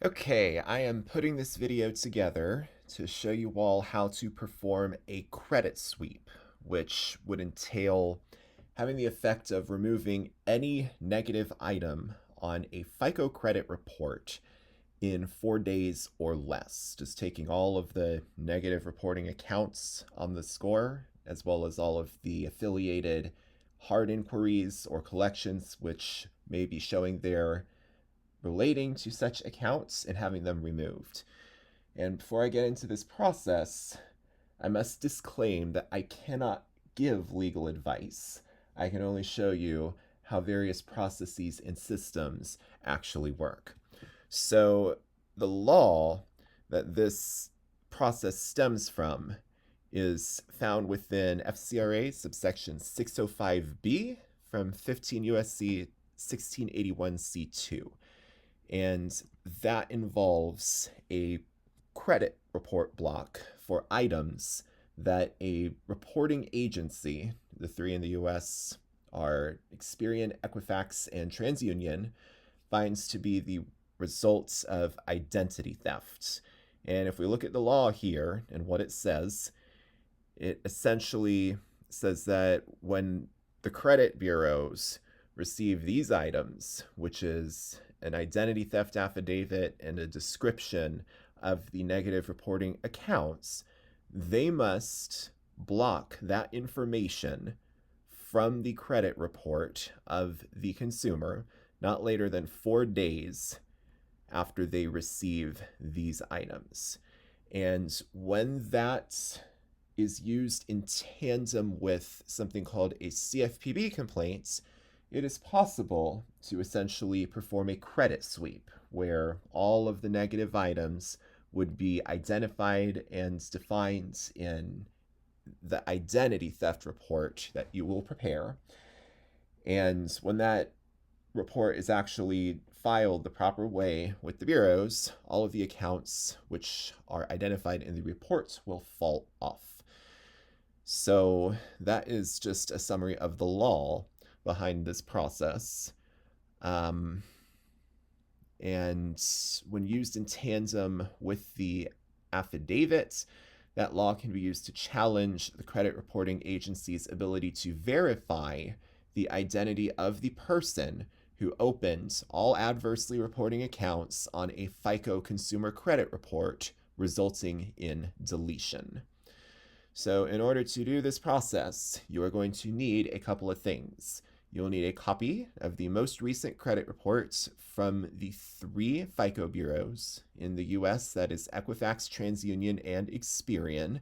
Okay, I am putting this video together to show you all how to perform a credit sweep, which would entail having the effect of removing any negative item on a FICO credit report in 4 days or less. Just taking all of the negative reporting accounts on the score, as well as all of the affiliated hard inquiries or collections, which may be showing their relating to such accounts and having them removed. And before I get into this process, I must disclaim that I cannot give legal advice. I can only show you how various processes and systems actually work. So, the law that this process stems from is found within FCRA subsection 605B from 15 USC 1681 C2. And that involves a credit report block for items that a reporting agency, the three in the US are Experian, Equifax, and TransUnion, finds to be the results of identity theft. And if we look at the law here and what it essentially says that when the credit bureaus receive these items, which is an identity theft affidavit and a description of the negative reporting accounts, they must block that information from the credit report of the consumer not later than 4 days after they receive these items. And when that is used in tandem with something called a CFPB complaint, it is possible to essentially perform a credit sweep where all of the negative items would be identified and defined in the identity theft report that you will prepare. And when that report is actually filed the proper way with the bureaus, all of the accounts which are identified in the report will fall off. So that is just a summary of the law behind this process. And when used in tandem with the affidavit, that law can be used to challenge the credit reporting agency's ability to verify the identity of the person who opened all adversely reporting accounts on a FICO consumer credit report, resulting in deletion. So in order to do this process, you are going to need a couple of things. You'll need a copy of the most recent credit reports from the three FICO bureaus in the US, that is Equifax, TransUnion, and Experian.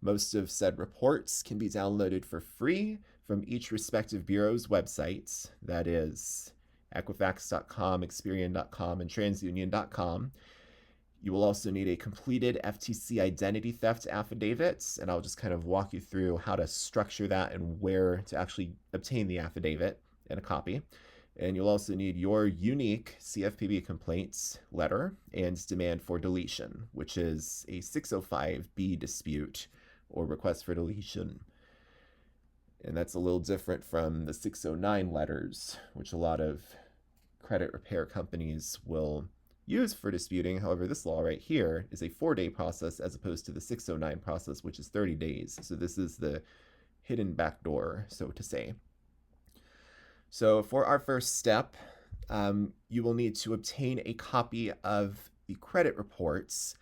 Most of said reports can be downloaded for free from each respective bureau's websites, that is Equifax.com, Experian.com, and TransUnion.com. You will also need a completed FTC identity theft affidavit, and I'll just kind of walk you through how to structure that and where to actually obtain the affidavit and a copy. And you'll also need your unique CFPB complaints letter and demand for deletion, which is a 605B dispute or request for deletion. And that's a little different from the 609 letters, which a lot of credit repair companies will use for disputing. However, this law right here is a 4-day process as opposed to the 609 process, which is 30 days. So this is the hidden backdoor, so to say. So for our first step, you will need to obtain a copy of the credit reports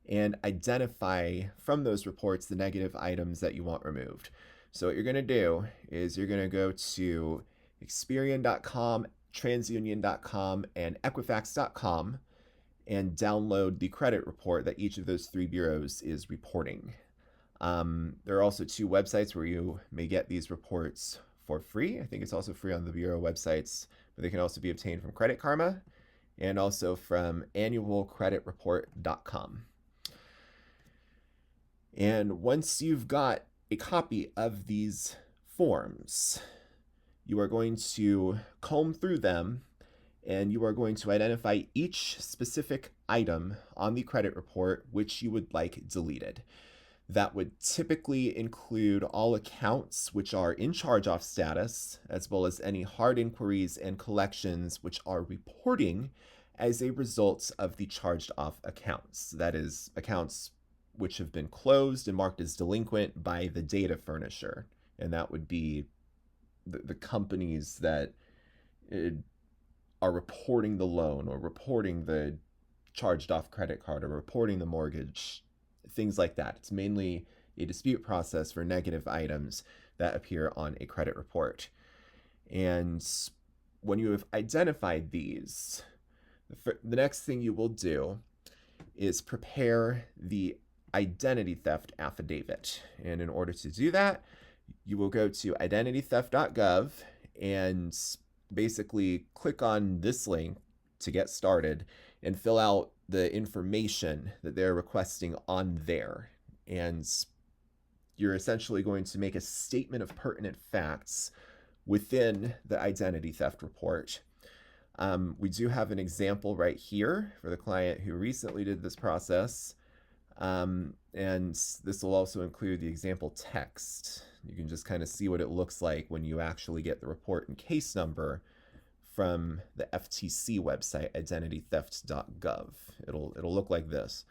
and identify from those reports the negative items that you want removed. So what you're going to do is you're going to go to Experian.com, TransUnion.com, and Equifax.com and download the credit report that each of those three bureaus is reporting. There are also two websites where you may get these reports for free. I think it's also free on the bureau websites, but they can also be obtained from Credit Karma and also from annualcreditreport.com. And once you've got a copy of these forms, you are going to comb through them and you are going to identify each specific item on the credit report which you would like deleted. That would typically include all accounts which are in charge-off status, as well as any hard inquiries and collections which are reporting as a result of the charged off accounts. That is, accounts which have been closed and marked as delinquent by the data furnisher. And that would be the companies that are reporting the loan or reporting the charged off credit card or reporting the mortgage, things like that. It's mainly a dispute process for negative items that appear on a credit report. And when you have identified these, the next thing you will do is prepare the identity theft affidavit. And in order to do that, you will go to identitytheft.gov and basically click on this link to get started and fill out the information that they're requesting on there. And you're essentially going to make a statement of pertinent facts within the identity theft report. We do have an example right here for the client who recently did this process. And this will also include the example text. You can just kind of see what it looks like when you actually get the report and case number from the FTC website, identitytheft.gov. It'll look like this.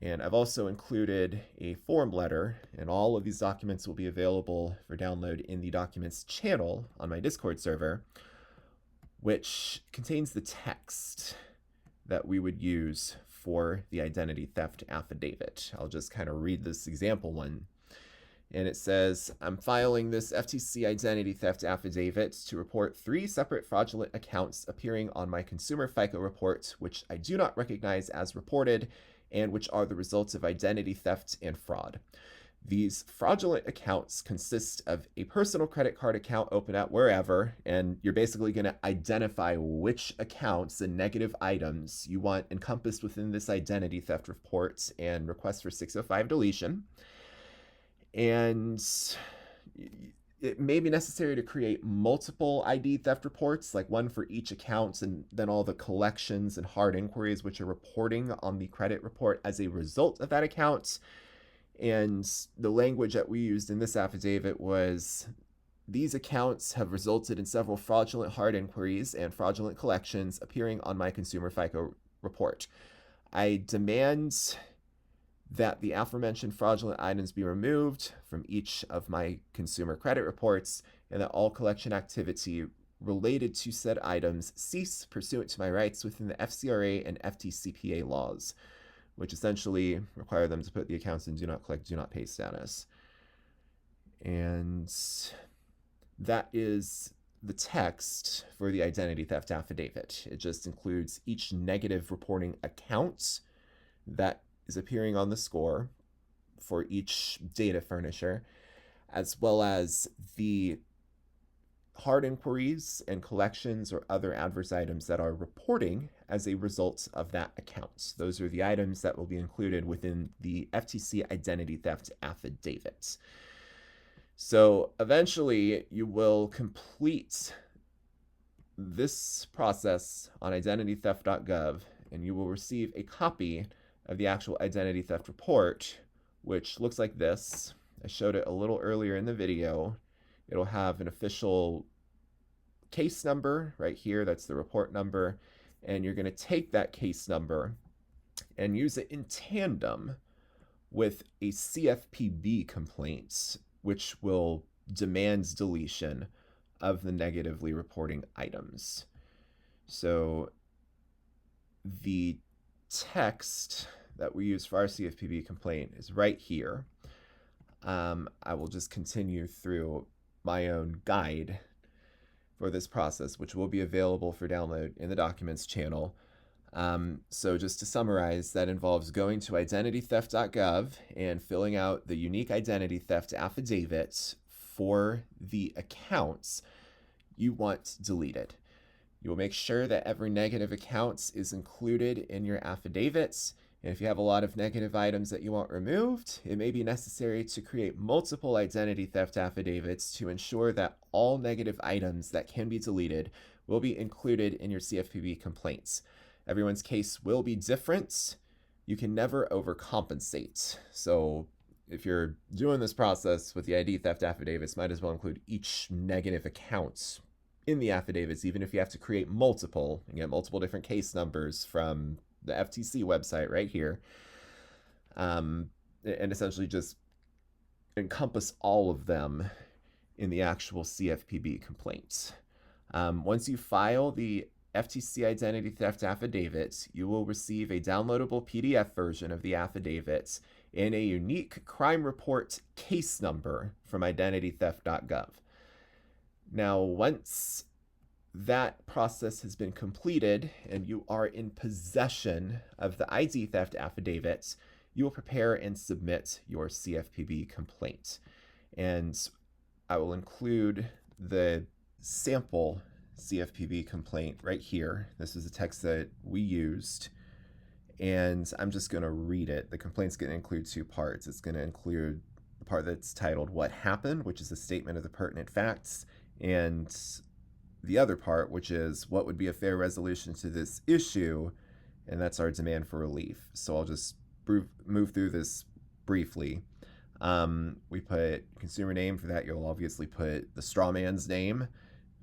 And I've also included a form letter, and all of these documents will be available for download in the documents channel on my Discord server, which contains the text that we would use for the identity theft affidavit. I'll just kind of read this example one. And it says, I'm filing this FTC identity theft affidavit to report 3 separate fraudulent accounts appearing on my consumer FICO report, which I do not recognize as reported, and which are the results of identity theft and fraud. These fraudulent accounts consist of a personal credit card account open at wherever, and you're basically going to identify which accounts and negative items you want encompassed within this identity theft report and request for 605 deletion. And it may be necessary to create multiple ID theft reports, like one for each account, and then all the collections and hard inquiries which are reporting on the credit report as a result of that account. And the language that we used in this affidavit was, these accounts have resulted in several fraudulent hard inquiries and fraudulent collections appearing on my consumer FICO report. I demand that the aforementioned fraudulent items be removed from each of my consumer credit reports, and that all collection activity related to said items cease pursuant to my rights within the FCRA and FTCPA laws, which essentially require them to put the accounts in do not collect, do not pay status. And that is the text for the identity theft affidavit. It just includes each negative reporting account that is appearing on the score for each data furnisher, as well as the hard inquiries and collections or other adverse items that are reporting as a result of that account. Those are the items that will be included within the FTC identity theft affidavit. So eventually you will complete this process on identitytheft.gov, and you will receive a copy of the actual identity theft report, which looks like this. I showed it a little earlier in the video. It'll have an official case number right here. That's the report number. And you're going to take that case number and use it in tandem with a CFPB complaint, which will demand deletion of the negatively reporting items. So the text that we use for our CFPB complaint is right here. I will just continue through my own guide for this process, which will be available for download in the documents channel. So just to summarize, that involves going to identitytheft.gov and filling out the unique identity theft affidavit for the accounts you want deleted. You will make sure that every negative account is included in your affidavits. And if you have a lot of negative items that you want removed, it may be necessary to create multiple identity theft affidavits to ensure that all negative items that can be deleted will be included in your CFPB complaints. Everyone's case will be different. You can never overcompensate. So if you're doing this process with the ID theft affidavits, might as well include each negative account in the affidavits, even if you have to create multiple and get multiple different case numbers from the FTC website right here, and essentially just encompass all of them in the actual CFPB complaint. Once you file the FTC identity theft affidavit, you will receive a downloadable PDF version of the affidavit and a unique crime report case number from identitytheft.gov. Now, once that process has been completed and you are in possession of the ID theft affidavit, you will prepare and submit your CFPB complaint. And I will include the sample CFPB complaint right here. This is a text that we used, and I'm just going to read it. The complaint's going to include two parts. It's going to include the part that's titled What Happened, which is a statement of the pertinent facts, and the other part, which is what would be a fair resolution to this issue, and that's our demand for relief. So I'll just move through this briefly. We put consumer name. For that, you'll obviously put the straw man's name.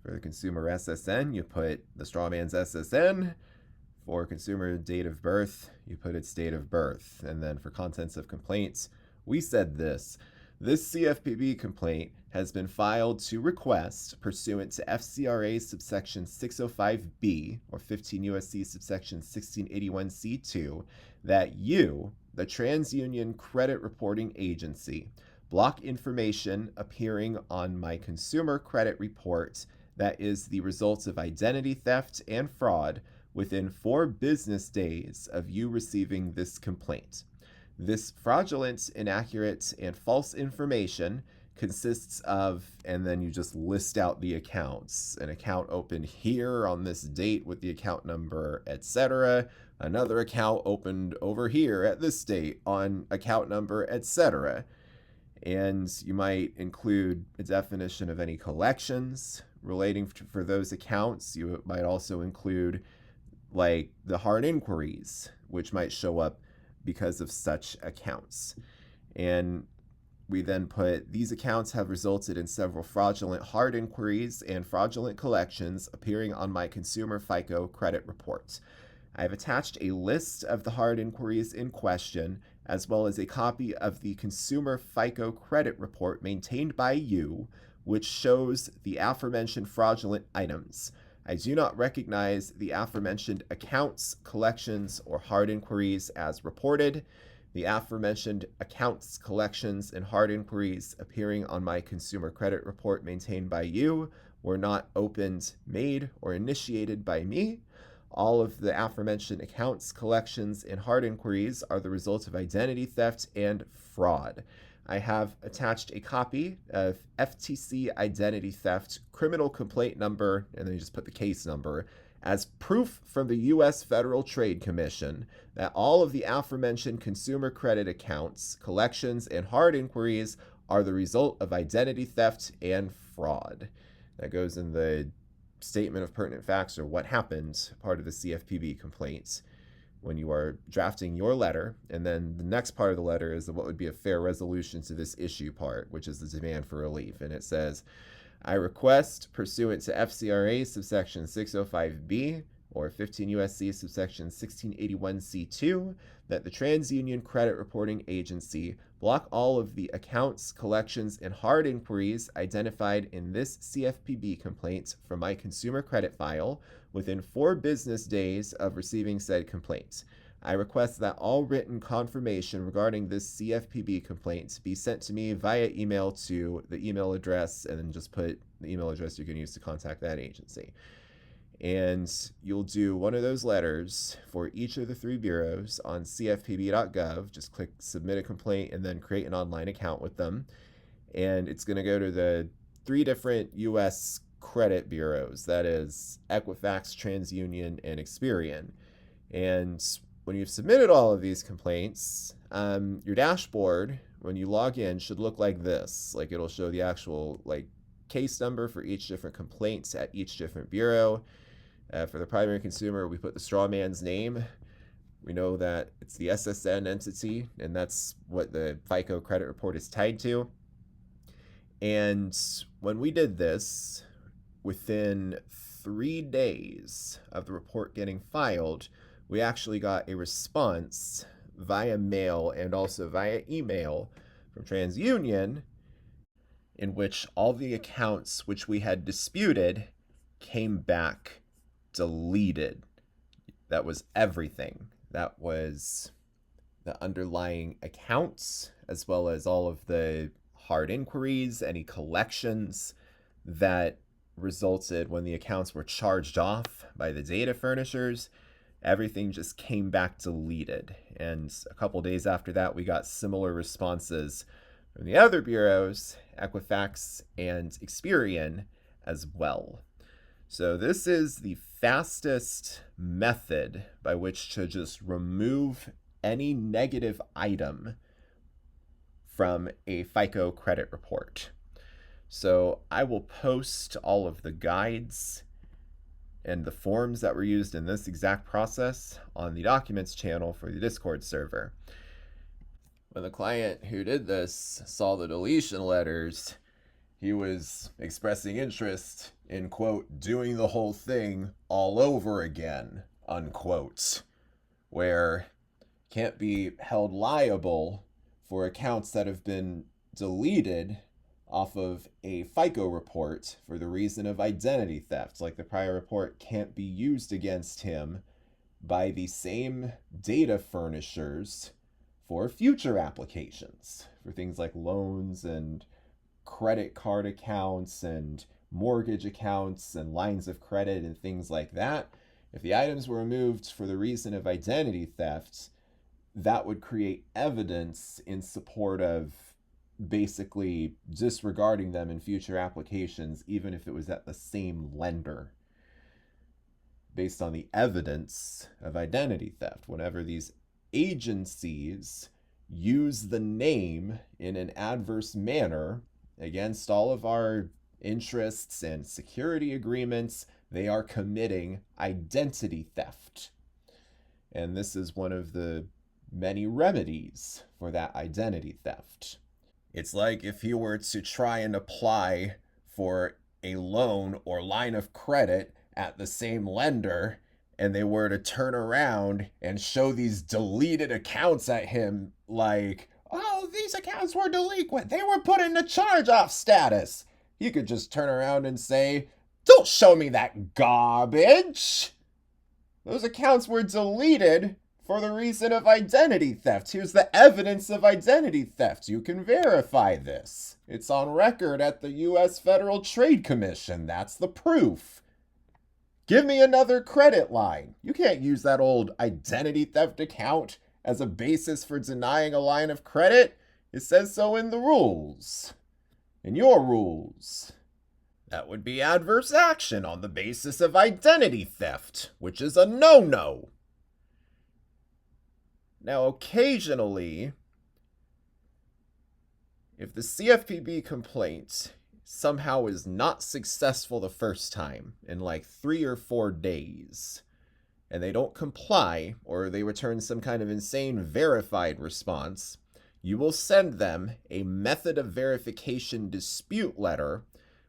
For the consumer SSN, you put the straw man's SSN. For consumer date of birth, you put its date of birth. And then for contents of complaints, we said this. This CFPB complaint has been filed to request, pursuant to FCRA subsection 605B, or 15 U.S.C. subsection 1681C2, that you, the TransUnion Credit Reporting Agency, block information appearing on my consumer credit report that is the result of identity theft and fraud within 4 business days of you receiving this complaint. This fraudulent, inaccurate, and false information consists of, and then you just list out the accounts. An account opened here on this date with the account number, etc. Another account opened over here at this date on account number, etc. And you might include a definition of any collections relating for those accounts. You might also include like the hard inquiries, which might show up because of such accounts. And we then put, these accounts have resulted in several fraudulent hard inquiries and fraudulent collections appearing on my consumer FICO credit report. I have attached a list of the hard inquiries in question, as well as a copy of the consumer FICO credit report maintained by you, which shows the aforementioned fraudulent items. I do not recognize the aforementioned accounts, collections, or hard inquiries as reported. The aforementioned accounts, collections, and hard inquiries appearing on my consumer credit report maintained by you were not opened, made, or initiated by me. All of the aforementioned accounts, collections, and hard inquiries are the result of identity theft and fraud. I have attached a copy of FTC identity theft criminal complaint number, and then you just put the case number, as proof from the U.S. Federal Trade Commission that all of the aforementioned consumer credit accounts, collections, and hard inquiries are the result of identity theft and fraud. That goes in the statement of pertinent facts, or what happened, part of the CFPB complaints when you are drafting your letter. And then the next part of the letter is what would be a fair resolution to this issue part, which is the demand for relief. And it says, I request, pursuant to FCRA subsection 605B or 15 U.S.C. subsection 1681C2, that the TransUnion Credit Reporting Agency block all of the accounts, collections, and hard inquiries identified in this CFPB complaint from my consumer credit file within 4 business days of receiving said complaint. I request that all written confirmation regarding this CFPB complaint be sent to me via email to the email address, and then just put the email address you can use to contact that agency. And you'll do one of those letters for each of the 3 bureaus on cfpb.gov. Just click submit a complaint and then create an online account with them. And it's going to go to the 3 different U.S. credit bureaus, that is Equifax, TransUnion, and Experian. And when you've submitted all of these complaints, your dashboard, when you log in, should look like this. Like, it'll show the actual case number for each different complaint at each different bureau. For the primary consumer, we put the straw man's name. We know that it's the SSN entity, and that's what the FICO credit report is tied to. And when we did this, within 3 days of the report getting filed, we actually got a response via mail and also via email from TransUnion in which all the accounts which we had disputed came back deleted. That was everything. That was the underlying accounts, as well as all of the hard inquiries, any collections that resulted when the accounts were charged off by the data furnishers. Everything just came back deleted. And a couple days after that, we got similar responses from the other bureaus, Equifax and Experian as well. So this is the fastest method by which to just remove any negative item from a FICO credit report. So I will post all of the guides and the forms that were used in this exact process on the documents channel for the Discord server. When the client who did this saw the deletion letters, he was expressing interest in, quote, doing the whole thing all over again, unquote, where can't be held liable for accounts that have been deleted off of a FICO report for the reason of identity theft. Like the prior report can't be used against him by the same data furnishers for future applications, for things like loans and credit card accounts and mortgage accounts and lines of credit and things like that. If the items were removed for the reason of identity theft, that would create evidence in support of basically disregarding them in future applications, even if it was at the same lender, based on the evidence of identity theft. Whenever these agencies use the name in an adverse manner against all of our interests and security agreements, they are committing identity theft. And this is one of the many remedies for that identity theft. It's like if you were to try and apply for a loan or line of credit at the same lender, and they were to turn around and show these deleted accounts at him like, oh, these accounts were delinquent, they were put into charge-off status. He could just turn around and say, don't show me that garbage. Those accounts were deleted for the reason of identity theft. Here's the evidence of identity theft. You can verify this. It's on record at the U.S. Federal Trade Commission. That's the proof. Give me another credit line. You can't use that old identity theft account as a basis for denying a line of credit. It says so in the rules. In your rules. That would be adverse action on the basis of identity theft, which is a no-no. Now, occasionally, if the CFPB complaint somehow is not successful the first time in like 3 or 4 days, and they don't comply, or they return some kind of insane verified response, you will send them a method of verification dispute letter,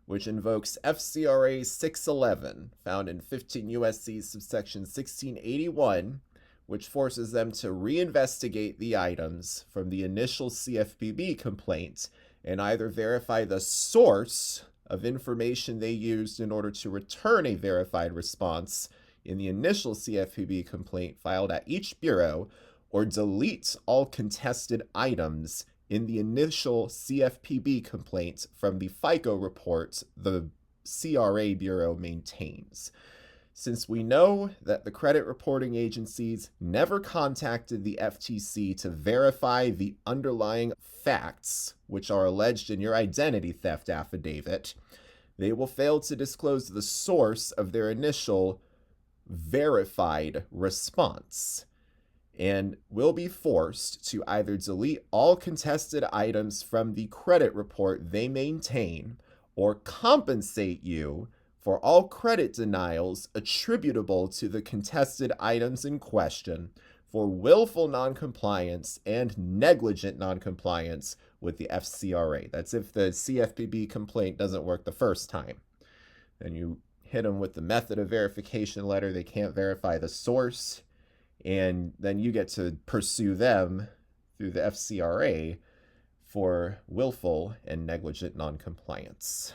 which invokes FCRA 611, found in 15 U.S.C. subsection 1681, which forces them to reinvestigate the items from the initial CFPB complaint and either verify the source of information they used in order to return a verified response in the initial CFPB complaint filed at each bureau, or delete all contested items in the initial CFPB complaint from the FICO report the CRA Bureau maintains. Since we know that the credit reporting agencies never contacted the FTC to verify the underlying facts, which are alleged in your identity theft affidavit, they will fail to disclose the source of their initial verified response, and will be forced to either delete all contested items from the credit report they maintain or compensate you for all credit denials attributable to the contested items in question for willful noncompliance and negligent noncompliance with the FCRA. That's if the CFPB complaint doesn't work the first time. Then you hit them with the method of verification letter. They can't verify the source. And then you get to pursue them through the FCRA for willful and negligent noncompliance.